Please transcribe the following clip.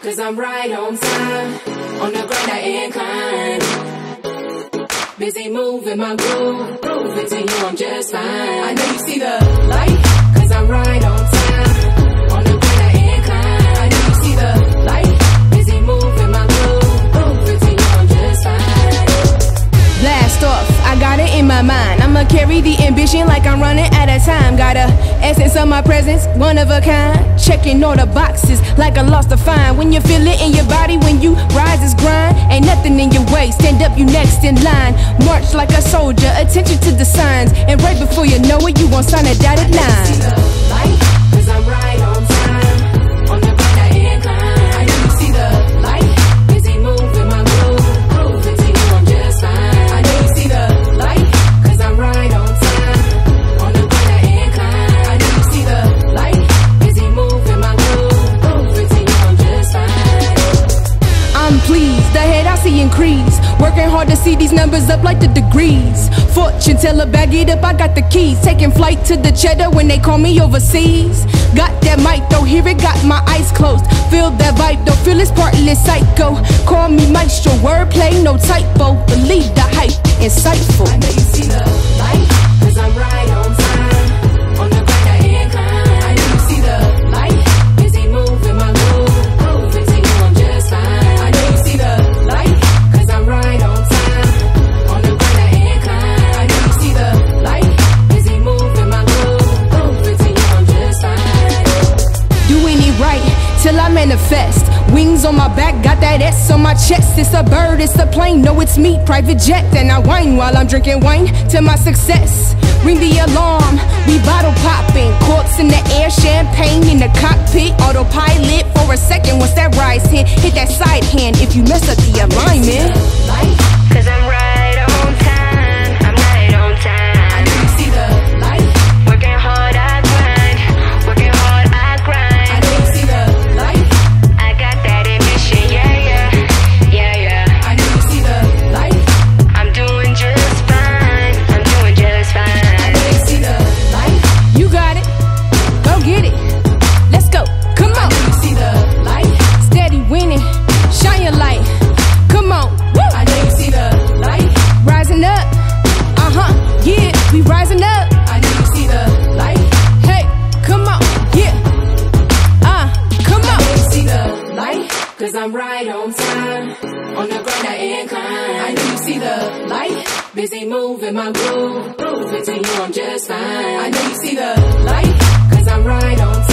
Cause I'm right on time, on the grind I incline. Busy moving my groove, proving to you I'm just fine. I know you see the light, cause I'm right on time, on the grind I incline. I know you see the light, busy moving my groove, proving to you I'm just fine. Blast off, I got it in my mind. I'ma carry the ambition like I'm running out of time. Got a essence of my presence, one of a kind. Checking all the boxes like I lost a fine. When you feel it in your body, when you rise is grind. Ain't nothing in your way, stand up, you next in line. March like a soldier, attention to the signs. And right before you know it, you gon' sign a dotted line. See the light, cause I'm right on time, on the grind I incline. I know you see the light, busy moving my groove, proving to you I'm just fine. I know you see the light, cause I'm right on time, on the grind I incline. I know you see the light, busy moving my groove, proving to you I'm just fine. I'm pleased, the head I see increase. Working hard to see these numbers up like the degrees. Fortune teller, bag it up, I got the keys. Taking flight to the cheddar when they call me overseas. Got that mic, don't hear it, got my eyes closed. Feel that vibe, don't feel it's partly psycho. Call me maestro, wordplay, no typo. Believe the hype, insightful. I know you see the light, cause I'm right on time, on the grind I incline. I know you see the light, busy moving my groove, proving to you I'm just fine. I know you see the light, cause I'm right on time, on the grind I incline. I know you see the light, busy moving my groove, proving to you I'm just fine. Doing it right till I manifest. Wings on my back, got that S on my chest. It's a bird, it's a plane, no it's me, private jet. And I whine while I'm drinking wine to my success. Ring the alarm, we bottle popping. Corks in the air, champagne in the cockpit. Autopilot for a second, once that rise hit that side hand if you mess up the alignment. Light, Cause I'm right on time, I'm right on time. I know you see the light, Working hard, I grind. Working hard, I grind. I know you see the light, I got that ambition, yeah, yeah. Yeah, yeah. I know you see the light, I'm doing just fine. I'm doing just I fine. know you see the light, You got it, go get it. Let's go, come I on. know you see the light, Steady winning, shine your light. Come on, woo. I know you see the light, Rising up, yeah, we rising up. I know you see the light, Hey, come on, yeah, come I know on. you see the light, cause I'm right on time, on the grind I incline. I know you see the light, busy moving my groove, proving to you I'm just fine. I know you see the light, cause I'm right on time.